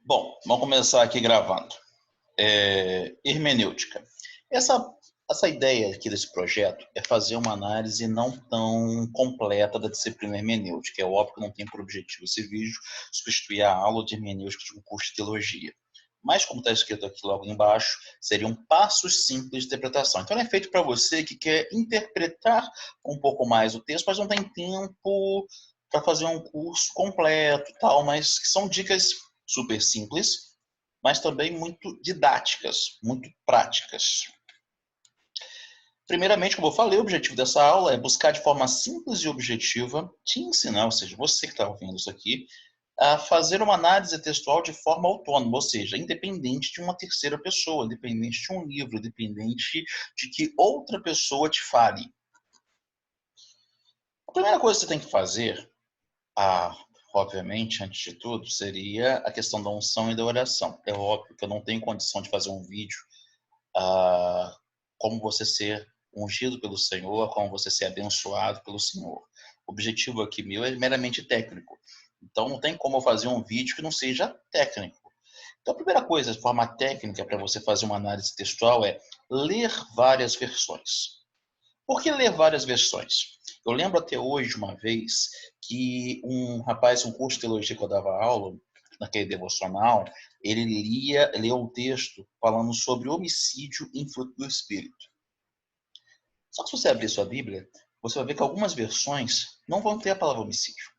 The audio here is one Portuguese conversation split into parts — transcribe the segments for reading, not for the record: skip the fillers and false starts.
Bom, vamos começar aqui gravando. Hermenêutica. Essa ideia aqui desse projeto é fazer uma análise não tão completa da disciplina hermenêutica. É óbvio que não tem por objetivo esse vídeo substituir a aula de hermenêutica de um curso de teologia. Mas, como está escrito aqui logo embaixo, seriam passos simples de interpretação. Então, ele é feito para você que quer interpretar um pouco mais o texto, mas não tem tempo para fazer um curso completo e tal, mas que são dicas super simples, mas também muito didáticas, muito práticas. Primeiramente, como eu falei, o objetivo dessa aula é buscar de forma simples e objetiva te ensinar, ou seja, você que está ouvindo isso aqui, a fazer uma análise textual de forma autônoma, ou seja, independente de uma terceira pessoa, independente de um livro, independente de que outra pessoa te fale. A primeira coisa que você tem que fazer, obviamente, antes de tudo, seria a questão da unção e da oração. É óbvio que eu não tenho condição de fazer um vídeo como você ser ungido pelo Senhor, como você ser abençoado pelo Senhor. O objetivo aqui meu é meramente técnico. Então, não tem como eu fazer um vídeo que não seja técnico. Então, a primeira coisa, de forma técnica, para você fazer uma análise textual é ler várias versões. Por que ler várias versões? Eu lembro até hoje, uma vez, que um rapaz, um curso de teologia que eu dava aula, naquele devocional, ele leu um texto falando sobre homicídio em fruto do Espírito. Só que se você abrir sua Bíblia, você vai ver que algumas versões não vão ter a palavra homicídio.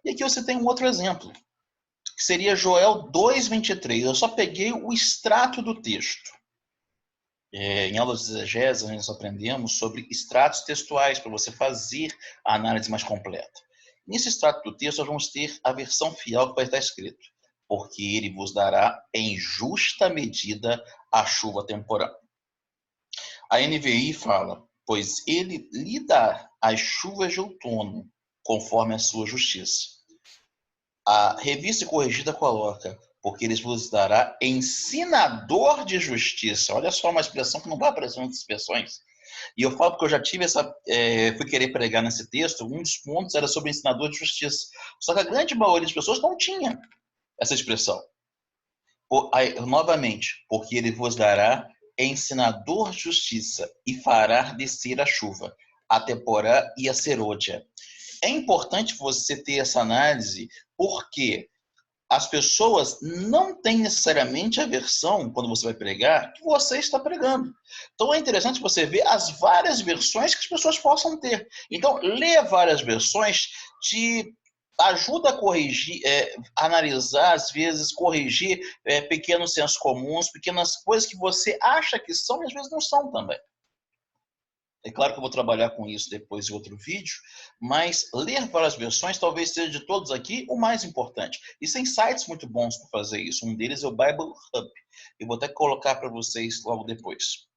E aqui você tem um outro exemplo, que seria Joel 2:23. Eu só peguei o extrato do texto. Em aulas de exegese, nós aprendemos sobre extratos textuais para você fazer a análise mais completa. Nesse extrato do texto, nós vamos ter a versão fiel que vai estar escrito: porque ele vos dará em justa medida a chuva temporal. A NVI fala: pois ele lhe dá as chuvas de outono, conforme a sua justiça. A Revista Corrigida coloca: porque ele vos dará ensinador de justiça. Olha só, uma expressão que não vai aparecer em outras expressões. E eu falo porque eu já tive fui querer pregar nesse texto, um dos pontos era sobre ensinador de justiça. Só que a grande maioria das pessoas não tinha essa expressão. Novamente, porque ele vos dará ensinador de justiça e fará descer a chuva, a temporã e a serôdia. É importante você ter essa análise, porque as pessoas não têm necessariamente a versão, quando você vai pregar, que você está pregando. Então é interessante você ver as várias versões que as pessoas possam ter. Então, ler várias versões te ajuda a corrigir, analisar, às vezes, corrigir pequenos sensos comuns, pequenas coisas que você acha que são e às vezes não são também. É claro que eu vou trabalhar com isso depois em outro vídeo, mas ler várias versões talvez seja de todos aqui o mais importante. E tem sites muito bons para fazer isso. Um deles é o Bible Hub. Eu vou até colocar para vocês logo depois.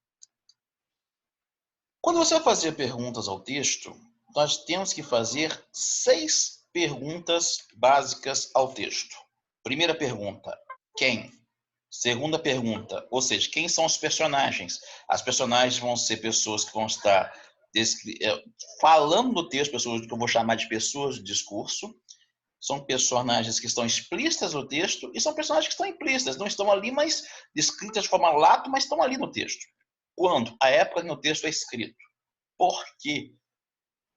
Quando você vai fazer perguntas ao texto, nós temos que fazer 6 perguntas básicas ao texto. Primeira pergunta: quem? Segunda pergunta, ou seja, quem são os personagens? As personagens vão ser pessoas que vão estar falando no texto, pessoas que eu vou chamar de pessoas de discurso. São personagens que estão explícitas no texto e são personagens que estão implícitas, não estão ali, mas descritas de forma lato, mas estão ali no texto. Quando? A época que o texto é escrito. Por quê?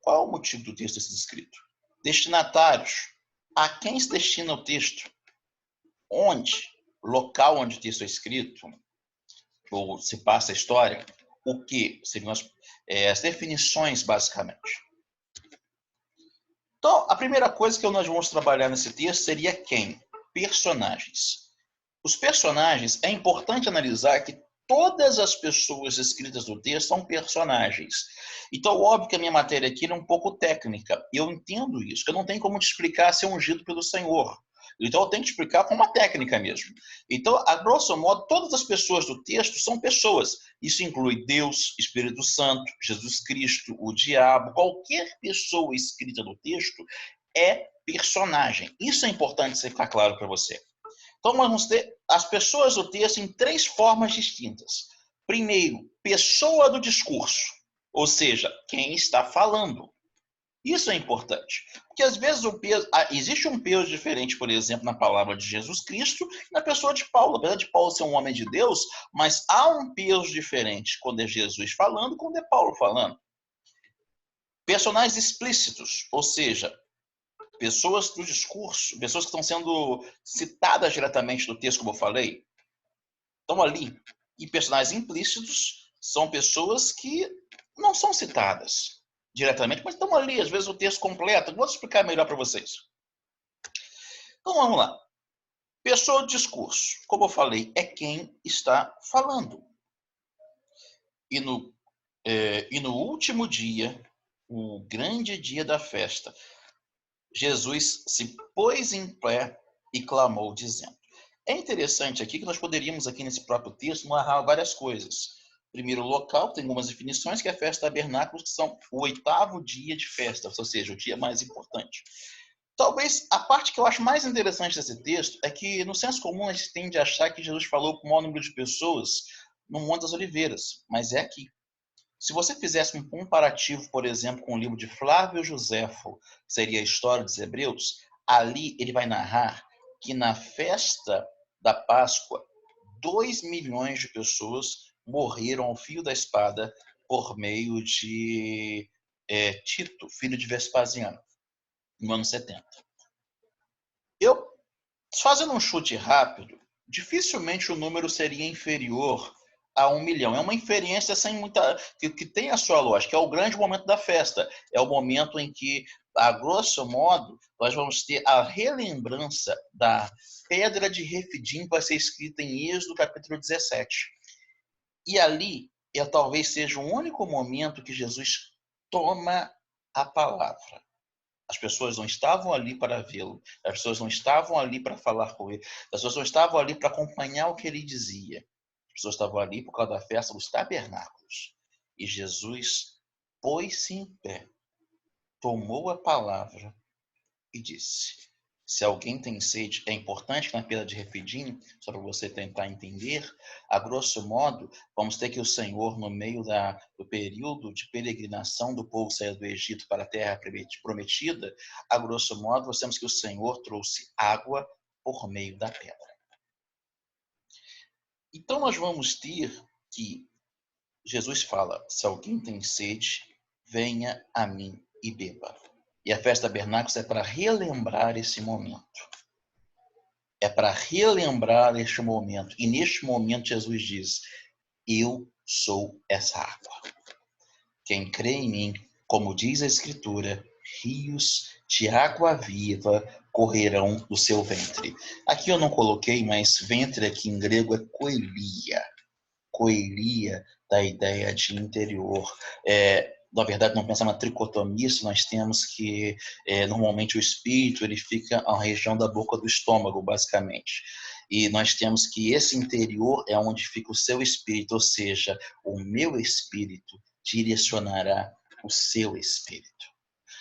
Qual é o motivo do texto ser escrito? Destinatários. A quem se destina o texto? Onde? Local onde o texto é escrito, ou se passa a história, o que? Seriam as definições, basicamente. Então, a primeira coisa que nós vamos trabalhar nesse texto seria quem? Personagens. Os personagens, é importante analisar que todas as pessoas escritas no texto são personagens. Então, óbvio que a minha matéria aqui é um pouco técnica. Eu entendo isso, que eu não tenho como te explicar ser ungido pelo Senhor. Então, eu tenho que explicar com uma técnica mesmo. Então, a grosso modo, todas as pessoas do texto são pessoas. Isso inclui Deus, Espírito Santo, Jesus Cristo, o diabo. Qualquer pessoa escrita no texto é personagem. Isso é importante ficar claro para você. Então, nós vamos ter as pessoas do texto em 3 formas distintas. Primeiro, pessoa do discurso, ou seja, quem está falando. Isso é importante. Porque às vezes existe um peso diferente, por exemplo, na palavra de Jesus Cristo e na pessoa de Paulo. Apesar de Paulo ser um homem de Deus, mas há um peso diferente quando é Jesus falando e quando é Paulo falando. Personagens explícitos, ou seja, pessoas do discurso, pessoas que estão sendo citadas diretamente no texto, como eu falei, estão ali. E personagens implícitos são pessoas que não são citadas diretamente, mas estão ali, às vezes o texto completo. Vou explicar melhor para vocês. Então vamos lá. Pessoa de discurso, como eu falei, é quem está falando. E no último dia, o grande dia da festa, Jesus se pôs em pé e clamou, dizendo. É interessante aqui que nós poderíamos, aqui nesse próprio texto, narrar várias coisas. Primeiro, o local, tem algumas definições, que é a festa tabernáculos, que são o 8º dia de festa, ou seja, o dia mais importante. Talvez a parte que eu acho mais interessante desse texto é que, no senso comum, a gente tende a achar que Jesus falou com o maior número de pessoas no Monte das Oliveiras, mas é aqui. Se você fizesse um comparativo, por exemplo, com o livro de Flávio Josefo, que seria a História dos Hebreus, ali ele vai narrar que na festa da Páscoa, 2 milhões de pessoas morreram ao fio da espada por meio de Tito, filho de Vespasiano, no ano 70. Eu, fazendo um chute rápido, dificilmente o número seria inferior a 1 milhão. É uma inferência sem muita que tem a sua lógica. É o grande momento da festa. É o momento em que, a grosso modo, nós vamos ter a relembrança da pedra de Refidim, que vai ser escrita em Êxodo capítulo 17. E ali, talvez seja o único momento que Jesus toma a palavra. As pessoas não estavam ali para vê-lo, as pessoas não estavam ali para falar com ele, as pessoas não estavam ali para acompanhar o que ele dizia. As pessoas estavam ali por causa da festa dos tabernáculos. E Jesus pôs-se em pé, tomou a palavra e disse: se alguém tem sede, é importante que na pedra de Refidim, só para você tentar entender, a grosso modo, vamos ter que o Senhor, no meio do período de peregrinação do povo sair do Egito para a terra prometida, a grosso modo, nós temos que o Senhor trouxe água por meio da pedra. Então nós vamos ter que Jesus fala, se alguém tem sede, venha a mim e beba. E a festa tabernáculos é para relembrar esse momento. É para relembrar este momento. E neste momento Jesus diz, eu sou essa água. Quem crê em mim, como diz a Escritura, rios de água viva correrão do seu ventre. Aqui eu não coloquei, mas ventre aqui em grego é koilia. Koilia da ideia de interior. Na verdade, não pensar na tricotomia, nós temos que, normalmente, o espírito ele fica na região da boca do estômago, basicamente. E nós temos que esse interior é onde fica o seu espírito, ou seja, o meu espírito direcionará o seu espírito.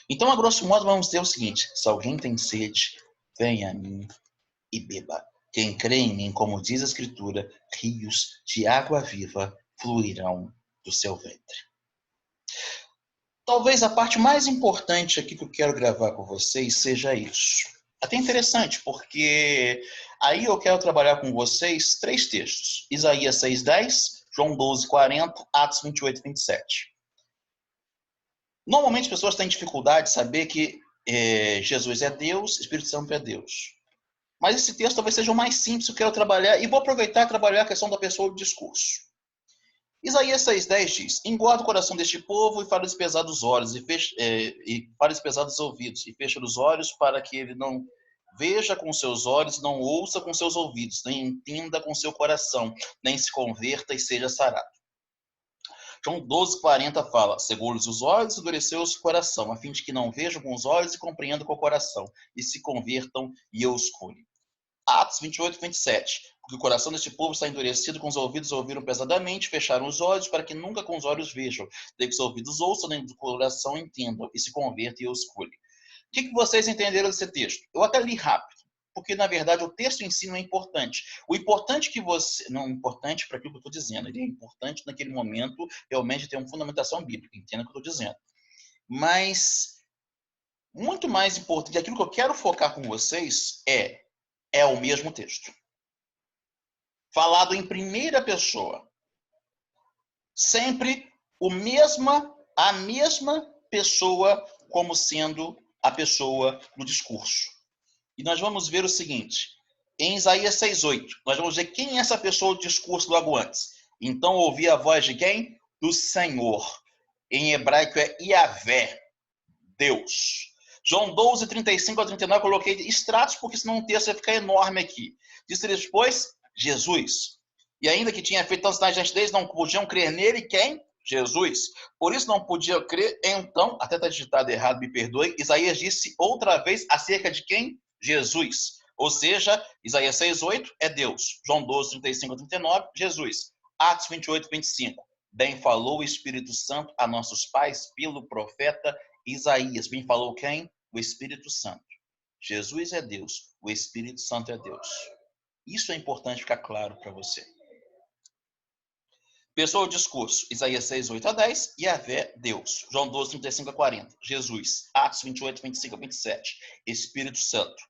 Então, a grosso modo, vamos dizer o seguinte, se alguém tem sede, venha a mim e beba. Quem crê em mim, como diz a Escritura, rios de água viva fluirão do seu ventre. Talvez a parte mais importante aqui que eu quero gravar com vocês seja isso. Até interessante, porque aí eu quero trabalhar com vocês 3 textos. Isaías 6:10, João 12:40, Atos 28:27. Normalmente as pessoas têm dificuldade de saber que Jesus é Deus, Espírito Santo é Deus. Mas esse texto talvez seja o mais simples que eu quero trabalhar, e vou aproveitar e trabalhar a questão da pessoa do discurso. Isaías 6:10 diz, engorda o coração deste povo e fala-lhes pesados olhos, e fala-lhes pesados ouvidos, e fecha os olhos para que ele não veja com seus olhos, não ouça com seus ouvidos, nem entenda com seu coração, nem se converta e seja sarado. João 12:40 fala, cegou-lhes os olhos e endureceu-os o coração, a fim de que não vejam com os olhos e compreendam com o coração, e se convertam e eu os cure. Atos 28:27. Porque o coração deste povo está endurecido, com os ouvidos ouviram pesadamente, fecharam os olhos, para que nunca com os olhos vejam, nem com os ouvidos ouçam, nem do coração entendam, e se convertam e eu os cure. O que vocês entenderam desse texto? Eu até li rápido, porque na verdade o texto em si não é importante. O importante que você. Não é importante para aquilo que eu estou dizendo, ele é importante naquele momento, realmente ter uma fundamentação bíblica, entenda o que eu estou dizendo. Mas muito mais importante, aquilo que eu quero focar com vocês é o mesmo texto. Falado em primeira pessoa. Sempre a mesma pessoa como sendo a pessoa no discurso. E nós vamos ver o seguinte, em Isaías 6:8, nós vamos ver quem é essa pessoa do discurso logo antes. Então ouvi a voz de quem? Do Senhor. Em hebraico é Yahvé, Deus. João 12, 35 a 39, eu coloquei extratos, porque senão o texto vai ficar enorme aqui. Disse depois, Jesus. E ainda que tinha feito tantos sinais diante deles, não podiam crer nele, quem? Jesus. Por isso não podia crer, então, até está digitado errado, me perdoe, Isaías disse outra vez acerca de quem? Jesus. Ou seja, Isaías 6:8 é Deus. João 12, 35 a 39, Jesus. Atos 28, 25. Bem falou o Espírito Santo a nossos pais pelo profeta Isaías. Bem falou quem? O Espírito Santo. Jesus é Deus, o Espírito Santo é Deus. Isso é importante ficar claro para você. Pessoa, o discurso, Isaías 6:8 a 10, Yahvé, Deus. João 12, 35 a 40, Jesus. Atos 28, 25 a 27, Espírito Santo.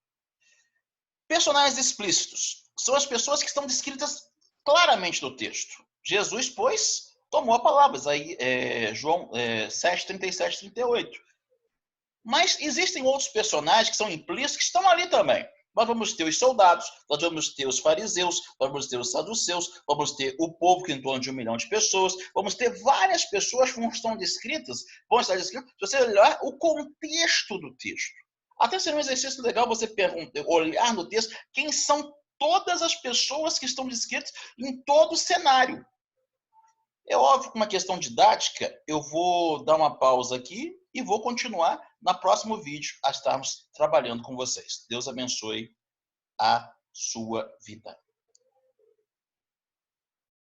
Personagens explícitos são as pessoas que estão descritas claramente no texto. Jesus, pois, tomou a palavra, João 7, 37, 38. Mas existem outros personagens que são implícitos que estão ali também. Nós vamos ter os soldados, nós vamos ter os fariseus, nós vamos ter os saduceus, vamos ter o povo, que em torno de 1 milhão de pessoas, vamos ter várias pessoas que vão estar descritas, se você olhar o contexto do texto. Até seria um exercício legal você olhar no texto quem são todas as pessoas que estão descritas em todo o cenário. É óbvio que uma questão didática, eu vou dar uma pausa aqui e vou continuar no próximo vídeo a estarmos trabalhando com vocês. Deus abençoe a sua vida.